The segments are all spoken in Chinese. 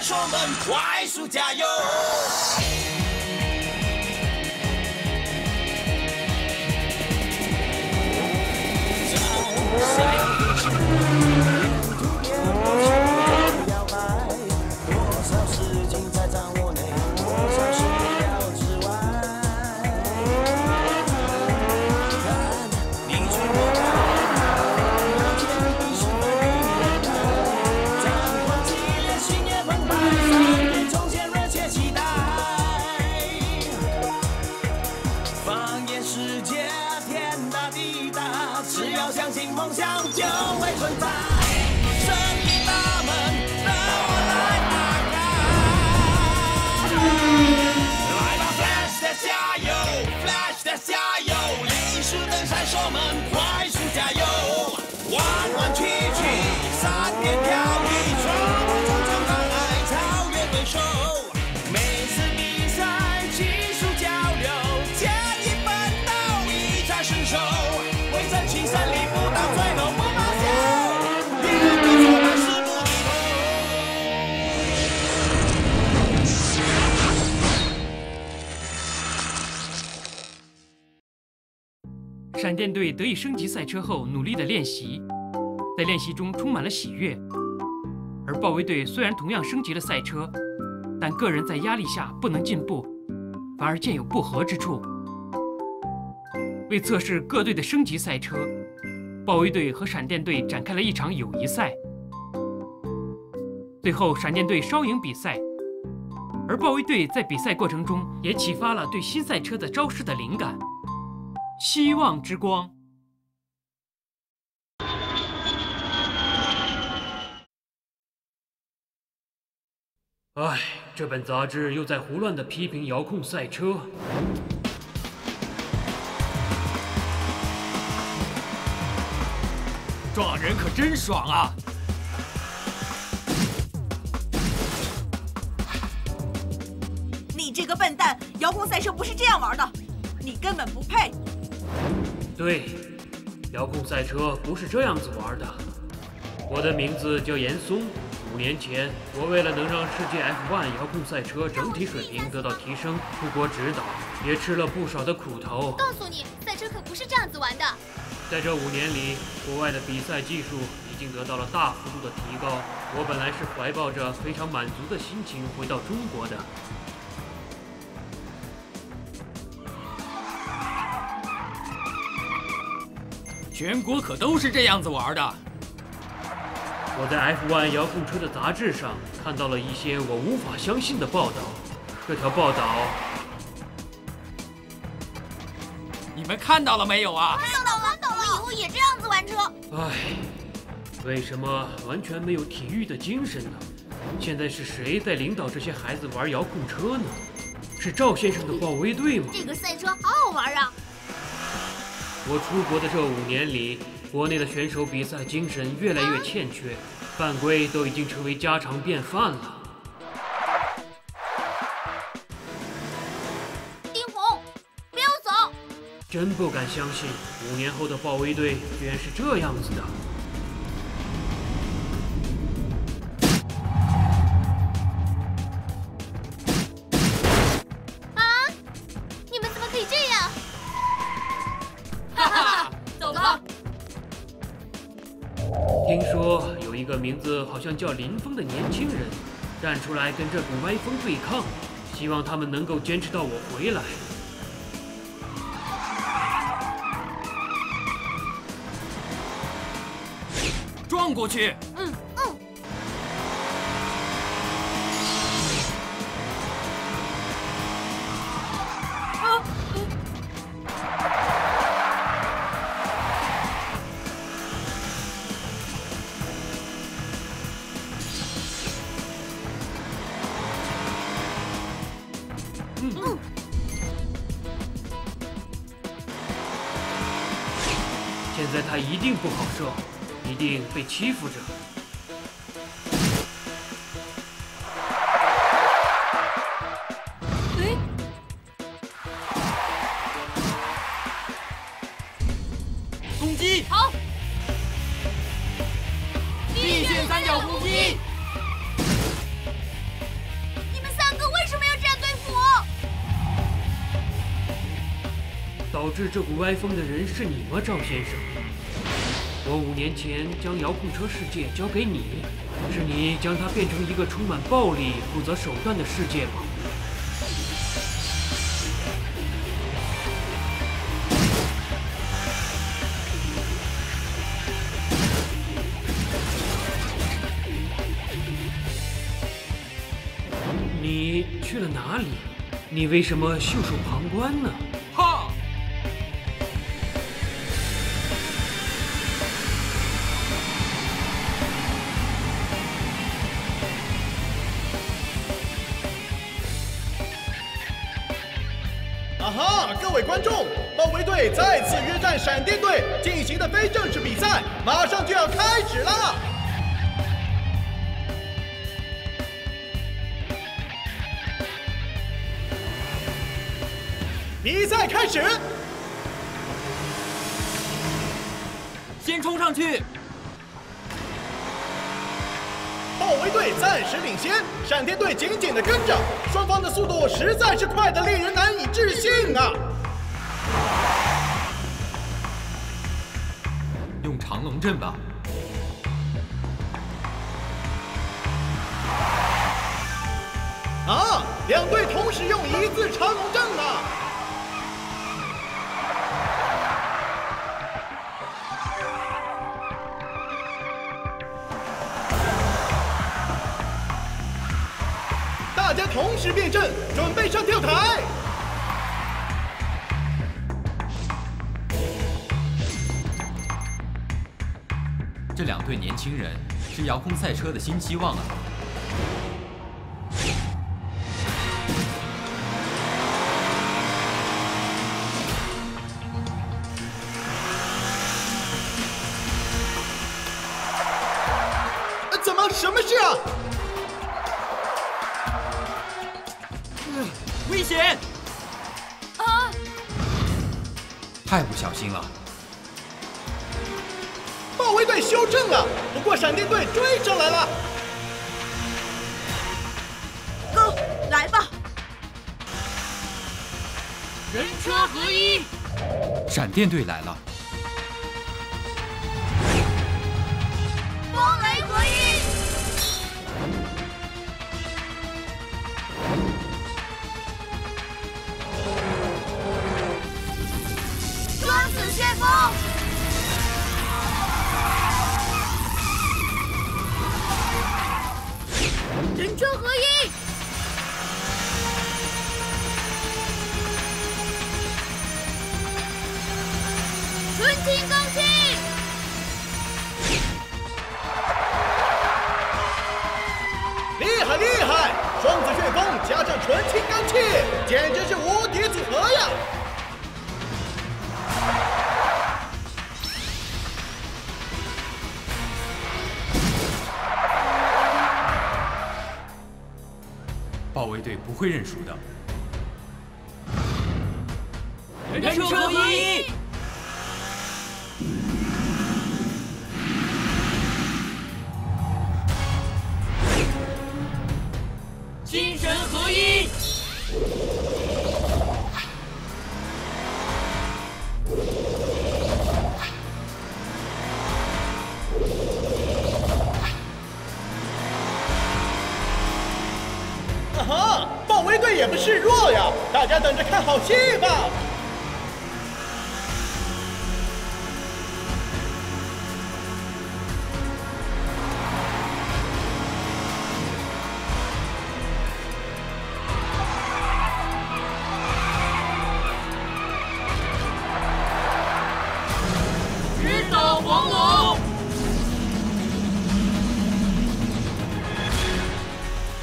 手们快速加油！在赛道边沿途边摇摆，多少事情在掌握内，多少事意料之外。看，你去我看，有天地是风雨连带，战况激烈，心也澎湃，三点钟前热切期待。放眼世界，天大地大，只要相信梦想就会存在。胜利大门让我来打开。来吧 ，Flash 的加油 ，Flash 的加油，历史的闪手们快速加油，弯弯曲曲，闪电飘逸，闯过重重障碍，超越对手。每次比赛技术交流，建议奋斗，一展身手，为争取胜利不到最后不罢休。别人的挫败是不低头。闪电队得以升级赛车后，努力的练习，在练习中充满了喜悦。而豹威队虽然同样升级了赛车，但个人在压力下不能进步，反而渐有不合之处。为测试各队的升级赛车，豹威队和闪电队展开了一场友谊赛。最后，闪电队稍赢比赛，而豹威队在比赛过程中也启发了对新赛车的招式的灵感。希望之光。唉，这本杂志又在胡乱地批评遥控赛车。撞人可真爽啊！你这个笨蛋，遥控赛车不是这样玩的，你根本不配。对，遥控赛车不是这样子玩的。我的名字叫严嵩。5年前，我为了能让世界 F1 遥控赛车整体水平得到提升，出国指导，也吃了不少的苦头。告诉你，赛车可不是这样子玩的。在这5年里，国外的比赛技术已经得到了大幅度的提高。我本来是怀抱着非常满足的心情回到中国的。全国可都是这样子玩的。我在 F1 遥控车的杂志上看到了一些我无法相信的报道。这条报道，你们看到了没有啊？看到了，我以后也这样子玩车。唉，为什么完全没有体育的精神呢？现在是谁在领导这些孩子玩遥控车呢？是赵先生的豹威队吗？这个赛车好好玩啊！我出国的这5年里，国内的选手比赛精神越来越欠缺，犯规都已经成为家常便饭了。丁红，不要走！真不敢相信，5年后的豹威队居然是这样子的。啊！你们怎么可以这样？哈哈，走吧。听说有一个名字好像叫林峰的年轻人，站出来跟这股歪风对抗，希望他们能够坚持到我回来。撞过去！现在他一定不好受，一定被欺负着。攻击！好，地线三角攻击！导致这股歪风的人是你吗，赵先生？我5年前将遥控车世界交给你，是你将它变成一个充满暴力、不择手段的世界吗？你去了哪里？你为什么袖手旁观呢？哈！啊哈！各位观众，豹围队再次约战闪电队进行的非正式比赛，马上就要开始啦！比赛开始，先冲上去！豹围队暂时领先，闪电队紧紧的跟着，双方的速度实在是快得令人难以置信啊！用长龙阵吧。啊，两队同时用一字长龙阵啊！大家同时变阵，准备上跳台。这2队年轻人是遥控赛车的新希望啊！怎么？什么事啊？危险！啊！太不小心了。豹围队修正了，不过闪电队追上来了。Go， 来吧！人车合一！闪电队来了。风雷合一！双子旋风！人车合一！纯青钢气！厉害厉害！双子旋风加上纯青钢气，简直是无敌组合呀！豹围队不会认输的。人车合一！精神合一！啊哈！豹围队也不示弱呀，大家等着看好戏吧！直捣黄龙！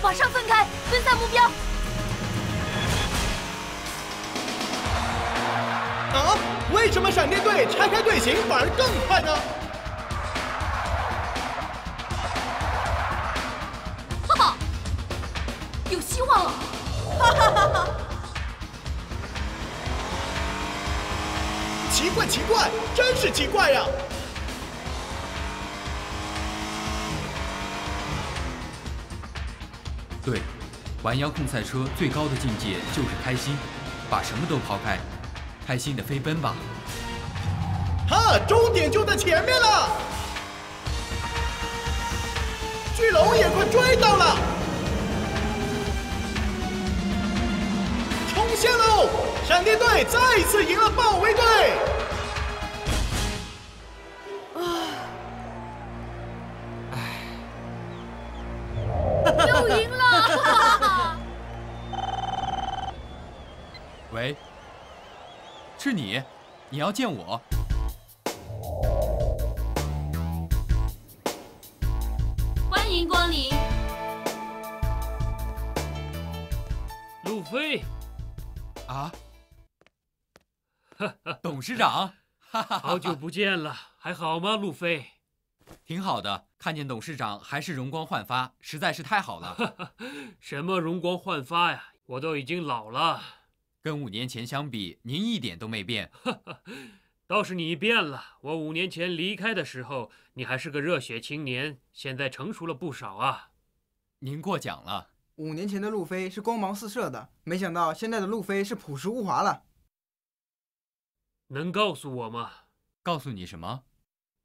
马上分开，分散目标。啊，为什么闪电队拆开队形反而更快呢？哈哈，有希望了！哈哈哈哈！奇怪奇怪，真是奇怪呀！对，玩遥控赛车最高的境界就是开心，把什么都抛开。开心的飞奔吧！哈，终点就在前面了，巨龙也快追到了，冲线喽！闪电队再一次赢了豹威队。又赢了！喂，是你？你要见我？欢迎光临。路飞，啊？董事长，好久不见了，还好吗，路飞？挺好的，看见董事长还是容光焕发，实在是太好了。什么容光焕发呀？我都已经老了。跟5年前相比，您一点都没变。倒是你变了。我5年前离开的时候，你还是个热血青年，现在成熟了不少啊。您过奖了。 5年前的路飞是光芒四射的，没想到现在的路飞是朴实无华了。能告诉我吗？告诉你什么？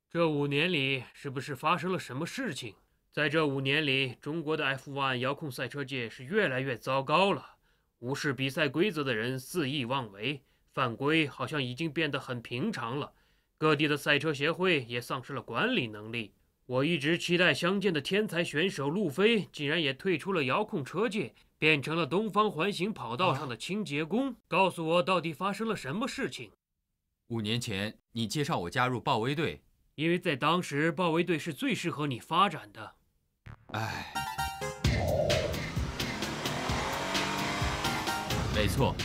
这5年里是不是发生了什么事情？在这5年里，中国的 F1 遥控赛车界是越来越糟糕了。无视比赛规则的人肆意妄为，犯规好像已经变得很平常了。各地的赛车协会也丧失了管理能力。我一直期待相见的天才选手路飞，竟然也退出了遥控车界，变成了东方环形跑道上的清洁工。告诉我，到底发生了什么事情？5年前，你介绍我加入豹威队，因为在当时，豹威队是最适合你发展的。唉，没错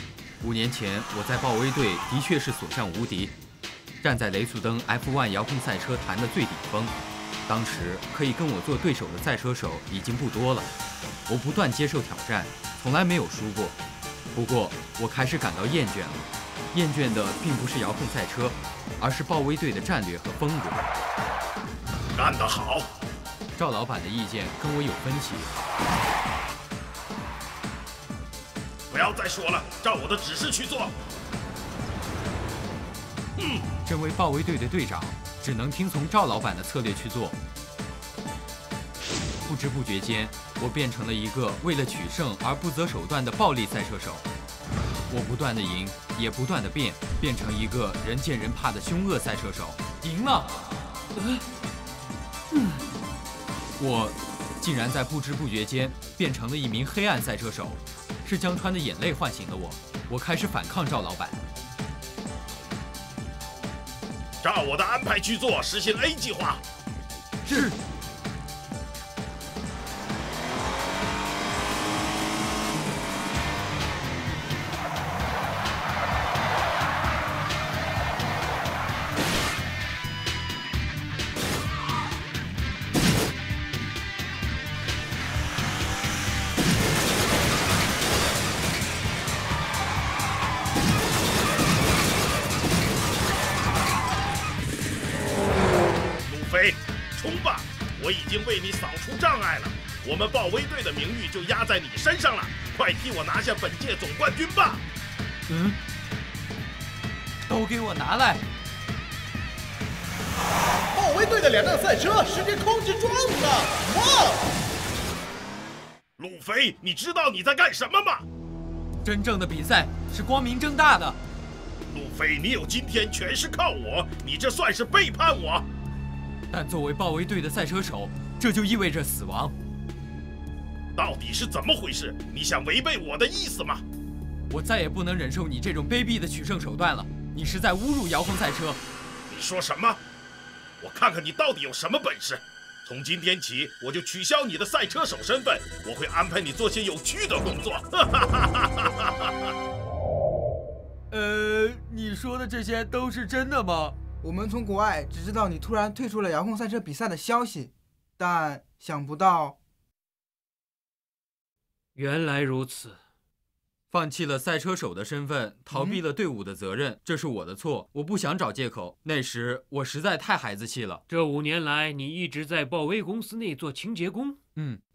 ，5年前我在豹威队的确是所向无敌，站在雷速登 F1 遥控赛车坛的最顶峰。当时可以跟我做对手的赛车手已经不多了，我不断接受挑战，从来没有输过。不过我开始感到厌倦了，厌倦的并不是遥控赛车，而是豹威队的战略和风格。干得好！赵老板的意见跟我有分歧。不要再说了，照我的指示去做。身为豹威队的队长，只能听从赵老板的策略去做。不知不觉间，我变成了一个为了取胜而不择手段的暴力赛车手。我不断的赢，也不断的变，变成一个人见人怕的凶恶赛车手。赢了！我竟然在不知不觉间变成了一名黑暗赛车手。是江川的眼泪唤醒了我，我开始反抗赵老板。照我的安排去做，实行 A 计划。是。冲吧！我已经为你扫除障碍了，我们豹威队的名誉就压在你身上了，快替我拿下本届总冠军吧！都给我拿来！豹威队的2辆赛车时间控制撞了！哇！路飞，你知道你在干什么吗？真正的比赛是光明正大的。路飞，你有今天全是靠我，你这算是背叛我。但作为豹威队的赛车手，这就意味着死亡。到底是怎么回事？你想违背我的意思吗？我再也不能忍受你这种卑鄙的取胜手段了！你是在侮辱遥控赛车！你说什么？我看看你到底有什么本事！从今天起，我就取消你的赛车手身份，我会安排你做些有趣的工作。你说的这些都是真的吗？我们从国外只知道你突然退出了遥控赛车比赛的消息，但想不到，原来如此。放弃了赛车手的身份，逃避了队伍的责任，这是我的错，我不想找借口。那时我实在太孩子气了。这5年来，你一直在豹威公司内做清洁工。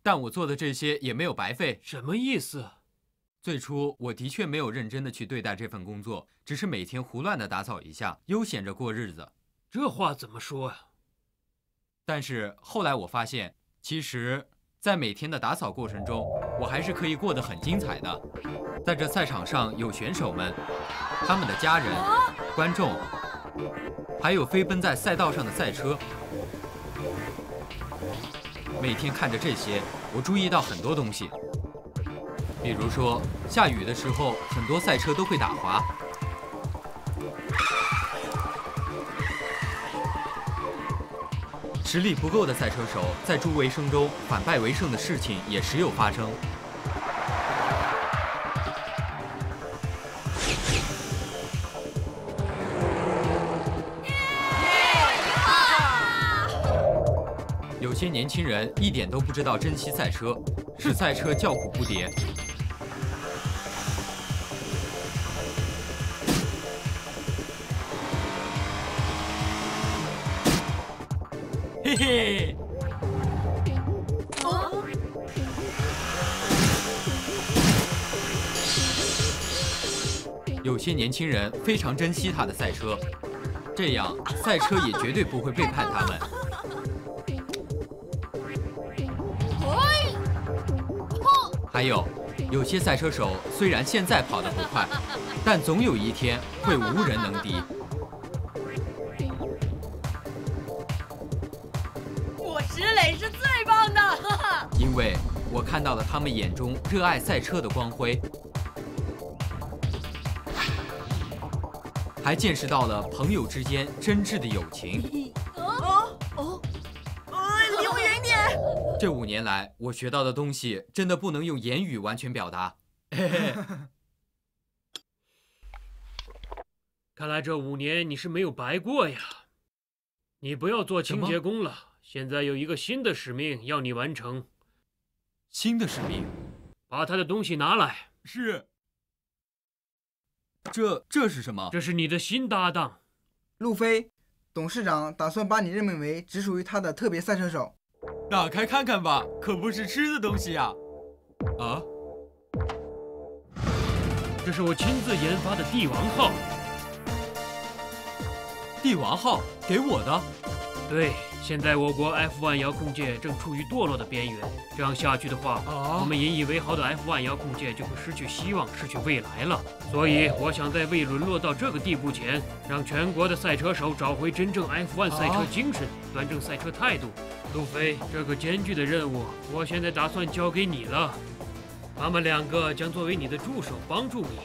但我做的这些也没有白费。什么意思？最初我的确没有认真的去对待这份工作，只是每天胡乱的打扫一下，悠闲着过日子。这话怎么说呀？但是后来我发现，其实，在每天的打扫过程中，我还是可以过得很精彩的。在这赛场上有选手们，他们的家人、观众，还有飞奔在赛道上的赛车。每天看着这些，我注意到很多东西。比如说，下雨的时候，很多赛车都会打滑。实力不够的赛车手在助威声中反败为胜的事情也时有发生。有些年轻人一点都不知道珍惜赛车，使赛车叫苦不迭。嘿嘿，有些年轻人非常珍惜他的赛车，这样赛车也绝对不会背叛他们。还有些赛车手虽然现在跑得不快，但总有一天会无人能敌。我石磊是最棒的，哈哈！因为我看到了他们眼中热爱赛车的光辉，还见识到了朋友之间真挚的友情。离我远点！这5年来，我学到的东西真的不能用言语完全表达。嘿嘿。看来这5年你是没有白过呀！你不要做清洁工了，现在有一个新的使命要你完成。新的使命？把他的东西拿来。是。这是什么？这是你的新搭档，路飞。董事长打算把你任命为只属于他的特别赛车手。打开看看吧，可不是吃的东西呀！啊？这是我亲自研发的帝王号。帝王号给我的？对，现在我国 F1 遥控界正处于堕落的边缘，这样下去的话，我们引以为豪的 F1 遥控界就会失去希望，失去未来了。所以，我想在未沦落到这个地步前，让全国的赛车手找回真正 F1 赛车精神，端正赛车态度。路飞，这个艰巨的任务，我现在打算交给你了。他们2个将作为你的助手，帮助你。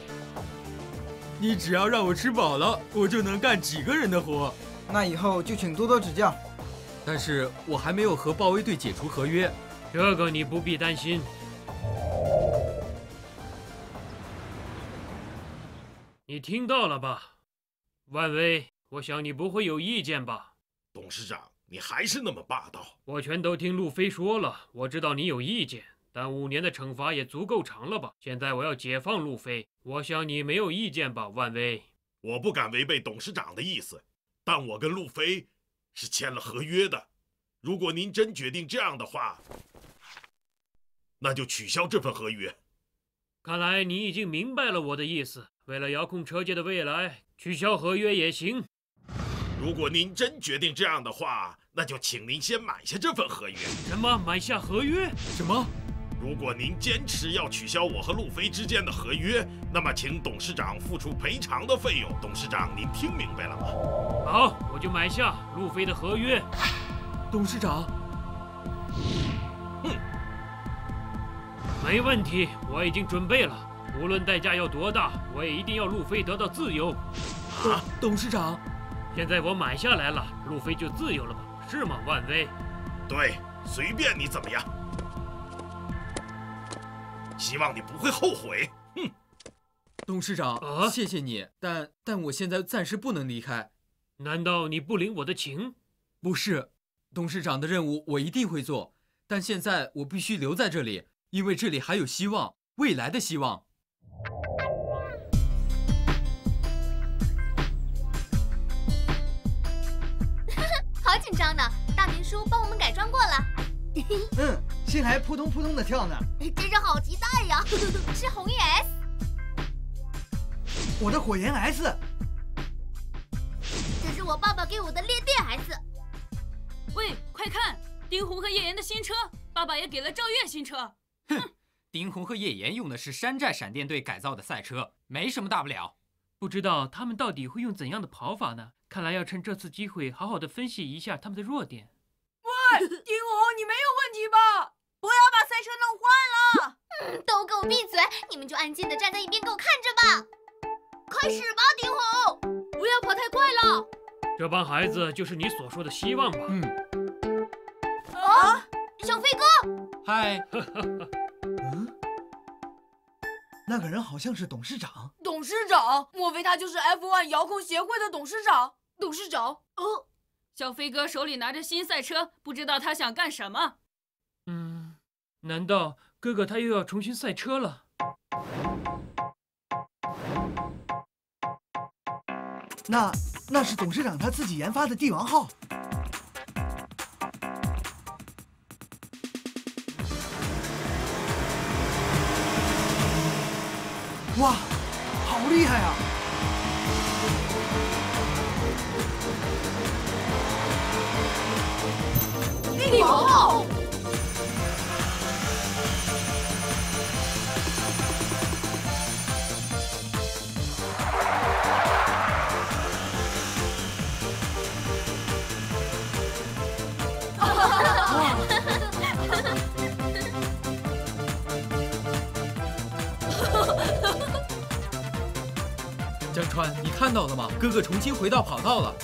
你只要让我吃饱了，我就能干几个人的活。那以后就请多多指教。但是我还没有和豹威队解除合约，这个你不必担心。你听到了吧，万威？我想你不会有意见吧？董事长，你还是那么霸道。我全都听路飞说了，我知道你有意见，但5年的惩罚也足够长了吧？现在我要解放路飞，我想你没有意见吧，万威？我不敢违背董事长的意思，但我跟路飞是签了合约的。如果您真决定这样的话，那就取消这份合约。看来你已经明白了我的意思，为了遥控车界的未来，取消合约也行。如果您真决定这样的话，那就请您先买下这份合约。什么？买下合约？什么？如果您坚持要取消我和路飞之间的合约，那么请董事长付出赔偿的费用。董事长，您听明白了吗？好，我就买下路飞的合约。董事长，没问题，我已经准备了，无论代价有多大，我也一定要路飞得到自由。董事长，现在我买下来了，路飞就自由了吧？是吗，万威？对，随便你怎么样。希望你不会后悔。董事长，谢谢你，但我现在暂时不能离开。难道你不领我的情？不是，董事长的任务我一定会做，但现在我必须留在这里，因为这里还有希望，未来的希望。好紧张呢，大明叔帮我们改装过了。心还扑通扑通的跳呢。真是好期待呀！是红叶 S。我的火焰 S。这是我爸爸给我的烈电 S。喂，快看，丁红和叶岩的新车，爸爸也给了赵月新车。哼，丁红和叶岩用的是山寨闪电队改造的赛车，没什么大不了。不知道他们到底会用怎样的跑法呢？看来要趁这次机会好好的分析一下他们的弱点。喂，丁红，你没有问题吧？不要把赛车弄坏了！都给我闭嘴！你们就安静的站在一边给我看着吧。开始吧，丁红，不要跑太快了。这帮孩子就是你所说的希望吧？啊，小飞哥，嗨，那个人好像是董事长。董事长？莫非他就是 F1 遥控协会的董事长？董事长，哦，小飞哥手里拿着新赛车，不知道他想干什么。难道哥哥他又要重新赛车了？那是董事长他自己研发的帝王号。哇，好厉害啊！帝王号。江川，你看到了吗？哥哥重新回到跑道了。